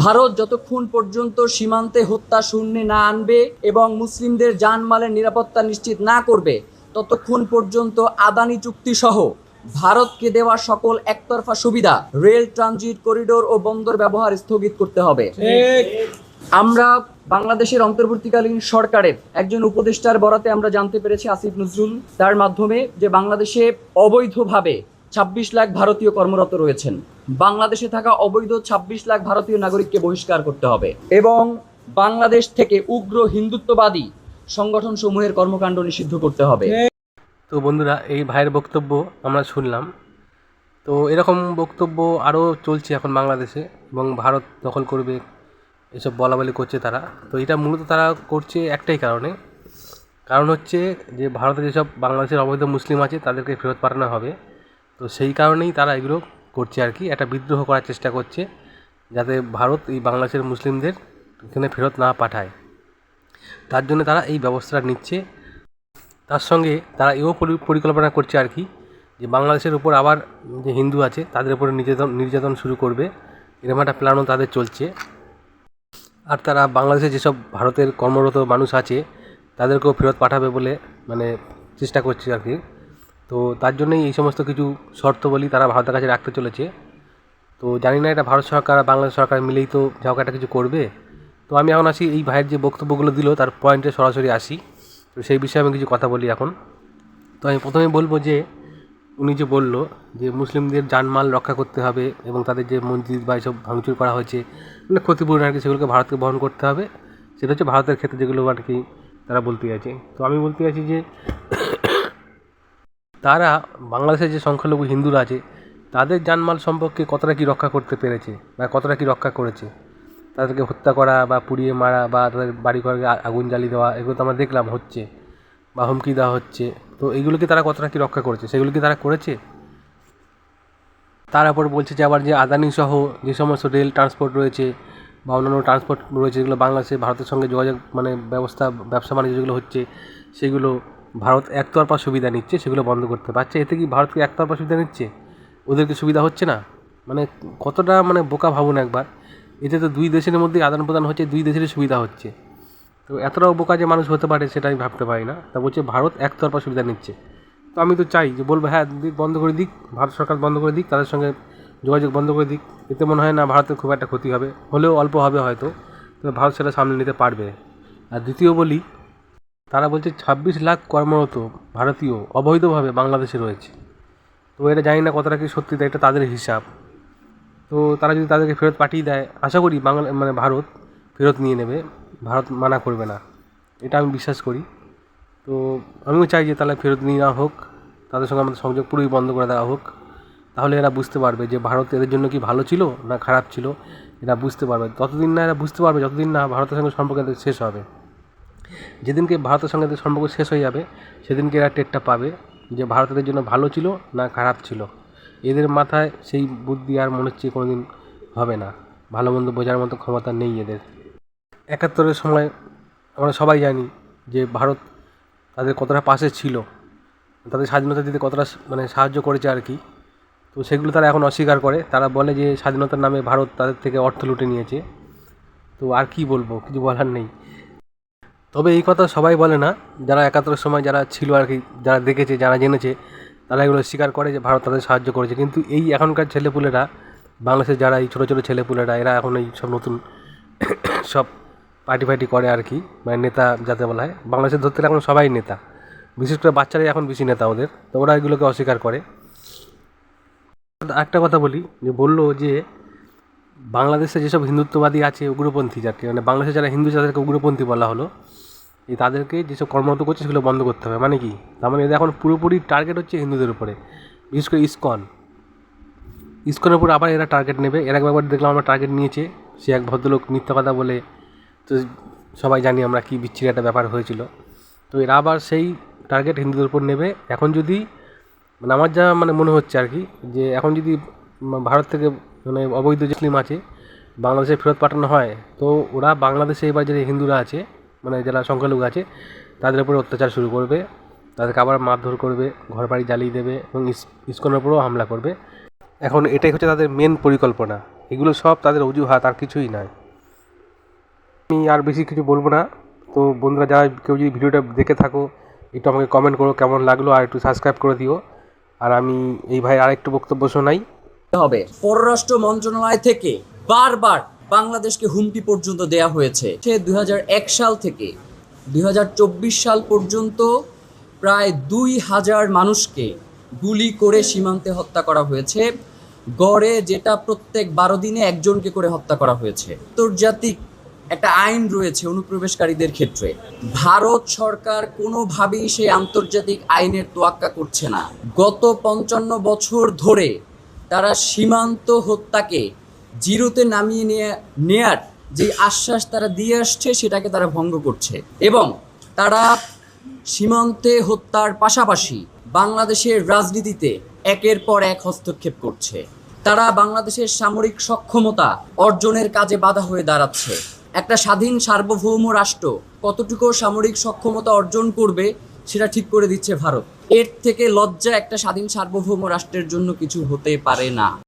ভারত যতক্ষণ পর্যন্ত সীমান্তে হত্যা শূন্যে না আনবে এবং মুসলিমদের জানমালের নিরাপত্তা নিশ্চিত না করবে, ততক্ষণ পর্যন্ত আদানি চুক্তি সহ ভারতকে দেওয়া সকল একতরফা সুবিধা, রেল ট্রানজিট করিডোর ও বন্দর ব্যবহার স্থগিত করতে হবে। আমরা বাংলাদেশের অন্তর্বর্তীকালীন সরকারের একজন উপদেষ্টার বরাতে আমরা জানতে পেরেছি, আসিফ নজরুল, তার মাধ্যমে যে বাংলাদেশে অবৈধভাবে ২৬ লাখ ভারতীয় কর্মরত রয়েছেন। বাংলাদেশে থাকা অবৈধ ২৬ লাখ ভারতীয় নাগরিককে বহিষ্কার করতে হবে এবং বাংলাদেশ থেকে উগ্র হিন্দুত্ববাদী সংগঠন সমূহের কর্মকাণ্ড নিষিদ্ধ করতে হবে। তো বন্ধুরা, এই ভাইয়ের বক্তব্য আমরা শুনলাম। তো এরকম বক্তব্য আরও চলছে এখন বাংলাদেশে, এবং ভারত দখল করবে এসব বলাবলি করছে তারা। তো এটা মূলত তারা করছে একটাই কারণ হচ্ছে যে ভারতে যেসব বাংলাদেশের অবৈধ মুসলিম আছে তাদেরকে ফেরত পাঠানো হবে। তো সেই কারণেই তারা এগুলো করছে আর কি, একটা বিদ্রোহ করার চেষ্টা করছে যাতে ভারত এই বাংলাদেশের মুসলিমদের এখানে ফেরত না পাঠায়। তার জন্য তারা এই ব্যবস্থাটা নিচ্ছে। তার সঙ্গে তারা এও পরিকল্পনা করছে আর কি, যে বাংলাদেশের উপর আবার যে হিন্দু আছে তাদের উপরে নির্যাতন শুরু করবে, এরকম একটা প্ল্যানও তাদের চলছে। আর তারা বাংলাদেশে যেসব ভারতের কর্মরত মানুষ আছে তাদেরকেও ফেরত পাঠাবে বলে চেষ্টা করছে আর কি। তো তার জন্যই এই সমস্ত কিছু শর্তাবলী তারা ভারতের কাছে রাখতে চলেছে। তো জানি না এটা ভারত সরকার আর বাংলাদেশ সরকার মিলেই তো যা হোক একটা কিছু করবে। তো আমি এখন আসি এই ভাইয়ের যে বক্তব্যগুলো দিল তার পয়েন্টে সরাসরি আসি। তো সেই বিষয়ে আমি কিছু কথা বলি এখন। তো আমি প্রথমে বলবো যে উনি যে বললো যে মুসলিমদের জানমাল রক্ষা করতে হবে এবং তাদের যে মসজিদ বা এসব ভাঙচুর করা হয়েছে, মানে ক্ষতিপূরণ আর কি, সেগুলোকে ভারতকে বহন করতে হবে। সেটা হচ্ছে ভারতের ক্ষেত্রে যেগুলো আর কি তারা বলতে গেছে। তো আমি বলতে চাইছি যে তারা বাংলাদেশের যে সংখ্যালঘু হিন্দুরা আছে তাদের জানমাল সম্পর্কে কতটা কী রক্ষা করতে পেরেছে বা কতটা কী রক্ষা করেছে। তাদেরকে হত্যা করা বা পুড়িয়ে মারা বা তাদের বাড়ি ঘরে আগুন জ্বালিয়ে দেওয়া, এগুলো তো আমরা দেখলাম হচ্ছে, বা হুমকি দেওয়া হচ্ছে। তো এইগুলোকে তারা কতটা কী রক্ষা করেছে, সেগুলো কি তারা করেছে? তার উপর বলছে যে আবার যে আদানি সহ যে সমস্ত রেল ট্রান্সপোর্ট রয়েছে বা অন্যান্য ট্রান্সপোর্ট রয়েছে যেগুলো বাংলাদেশে ভারতের সঙ্গে যোগাযোগ ব্যবসা বাণিজ্য যেগুলো হচ্ছে সেগুলো ভারত একতরফা সুবিধা নিচ্ছে, সেগুলো বন্ধ করতে পারছে। এতে কি ভারতকে একতরফা সুবিধা নিচ্ছে, ওদেরকে সুবিধা হচ্ছে না? কতটা বোকা ভাবুন একবার। এতে তো দুই দেশের মধ্যে আদান প্রদান হচ্ছে, দুই দেশেরই সুবিধা হচ্ছে। তো এতটাও বোকা যে মানুষ হতে পারে সেটা আমি ভাবতে পারি না। তা বলছে ভারত একতরফা সুবিধা নিচ্ছে। তো আমি তো চাই যে বলবো হ্যাঁ বন্ধ করে দিক, ভারত সরকার বন্ধ করে দিক, তাদের সঙ্গে যোগাযোগ বন্ধ করে দিক। এতে মনে হয় না ভারতের খুব একটা ক্ষতি হবে, হলেও অল্প হবে হয়তো, তবে ভারত সেটা সামনে নিতে পারবে। আর দ্বিতীয় বলি, তারা বলছে ২৬ লাখ কর্মরত ভারতীয় অবৈধভাবে বাংলাদেশে রয়েছে। তো এটা জানি না কতটা কি সত্যি, এটা তাদের হিসাব। তো তারা যদি তাদেরকে ফেরত পাঠিয়ে দেয়, আশা করি ভারত ফেরত নিয়ে নেবে, ভারত মানা করবে না, এটা আমি বিশ্বাস করি। তো আমিও চাই যে তাহলে ফেরত নিয়ে নেওয়া হোক, তাদের সঙ্গে আমাদের সংযোগ পুরোই বন্ধ করে দেওয়া হোক। তাহলে এরা বুঝতে পারবে যে ভারত এদের জন্য কি ভালো ছিল না খারাপ ছিল, এরা বুঝতে পারবে। ততদিন না এরা বুঝতে পারবে যতদিন না ভারতের সঙ্গে সম্পর্ক এদের শেষ হবে। যেদিনকে ভারতের সঙ্গে এদের সম্পর্ক শেষ হয়ে যাবে সেদিনকে এরা টেরটা পাবে যে ভারত এদের জন্য ভালো ছিল না খারাপ ছিল। এদের মাথায় সেই বুদ্ধি আর মনে হচ্ছে কোনো দিন হবে না, ভালো মন্দ বোঝার মতো ক্ষমতা নেই এদের। ৭১-এর সময় আমরা সবাই জানি যে ভারত তাদের কতটা পাশে ছিল, তাদের স্বাধীনতা দিতে কতটা সাহায্য করেছে আর কি। তো সেগুলো তারা এখন অস্বীকার করে, তারা বলে যে স্বাধীনতার নামে ভারত তাদের থেকে অর্থ লুটে নিয়েছে। তো আর কি বলবো, কিছু বলার নেই। তবে এই কথা সবাই বলে না, যারা ৭১-এর সময় যারা ছিল আর কি, যারা দেখেছে, যারা জেনেছে, তারা এগুলো স্বীকার করে যে ভারত তাদের সাহায্য করেছে। কিন্তু এই এখনকার ছেলেপুলেরা, বাংলাদেশের যারা এই ছোটো ছোটো ছেলেপুলেরা, এরা এখন এই সব নতুন সব পার্টি করে আর কি, নেতা যাতে বলা হয়। বাংলাদেশের ধরতে গেলে এখন সবাই নেতা, বিশেষ করে বাচ্চারাই এখন বেশি নেতা ওদের। তো ওরা এগুলোকে অস্বীকার করে। একটা কথা বলি, যে বললো যে বাংলাদেশে যেসব হিন্দুত্ববাদী আছে, উগ্রপন্থী যাকে বাংলাদেশে যারা হিন্দু তাদেরকে উগ্রপন্থী বলা হলো, এই তাদেরকে যেসব কর্মরত করছে সেগুলো বন্ধ করতে হবে। কি তার এদের এখন পুরোপুরি টার্গেট হচ্ছে হিন্দুদের উপরে, বিশেষ করে ইসকনের উপর আবার এরা টার্গেট নেবে। এর একবার দেখলাম আমরা টার্গেট নিয়েছে, সে এক ভদ্রলোক মিথ্যা কথা বলে, তো সবাই জানি আমরা কি বিচ্ছিরি একটা ব্যাপার হয়েছিল। তো এরা আবার সেই টার্গেট হিন্দুদের উপর নেবে। এখন যদি আমার যা মনে হচ্ছে আর কি, যে এখন যদি ভারত থেকে অবৈধ যে মুসলিম আছে বাংলাদেশে ফেরত পাঠানো হয়, তো ওরা বাংলাদেশে এবার যে হিন্দুরা আছে, যারা সংখ্যালঘু আছে, তাদের উপরে অত্যাচার শুরু করবে, তাদেরকে আবার মারধর করবে, ঘরবাড়ি জ্বালিয়ে দেবে এবং ইসকনের উপরেও হামলা করবে। এখন এটাই হচ্ছে তাদের মেন পরিকল্পনা। এগুলো সব তাদের অজুহাত, আর কিছুই নয়। আমি আর বেশি কিছু বলবো না। তো বন্ধুরা, যারা কেউ যদি ভিডিওটা দেখে থাকো, একটু আমাকে কমেন্ট করো কেমন লাগলো, আর একটু সাবস্ক্রাইব করে দিও। আর আমি এই ভাইয়ের আরেকটু বক্তব্য শোনাই। হবে পররাষ্ট্র মন্ত্রণালয় থেকে বারবার বাংলাদেশকে হুমকি পর্যন্ত দেয়া হয়েছে। 2001 সাল থেকে 2024 সাল পর্যন্ত প্রায় 2000 মানুষকে গুলি করে সীমান্তে হত্যা করা হয়েছে। গড়ে যেটা প্রত্যেক 12 দিনে একজনকে করে হত্যা করা হয়েছে। আন্তর্জাতিক একটা আইন রয়েছে অনুপ্রবেশকারীদের ক্ষেত্রে। ভারত সরকার কোনোভাবেই সেই আন্তর্জাতিক আইনের তোয়াক্কা করছে না। গত 55 বছর ধরে তারা সীমান্ত হত্যাকে জিরোতে নামিয়ে নেয়ার যে আশ্বাস তারা দিয়ে আসছে, সেটাকে তারা ভঙ্গ করছে এবং তারা সীমান্তে হত্যার পাশাপাশি বাংলাদেশের রাজনীতিতে একের পর এক হস্তক্ষেপ করছে। তারা বাংলাদেশের সামরিক সক্ষমতা অর্জনের কাজে বাধা হয়ে দাঁড়াচ্ছে। একটা স্বাধীন সার্বভৌম রাষ্ট্র কতটুকু সামরিক সক্ষমতা অর্জন করবে সেটা ঠিক করে দিচ্ছে ভারত। এর থেকে লজ্জা একটা স্বাধীন সার্বভৌম রাষ্ট্রের জন্য কিছু হতে পারে না।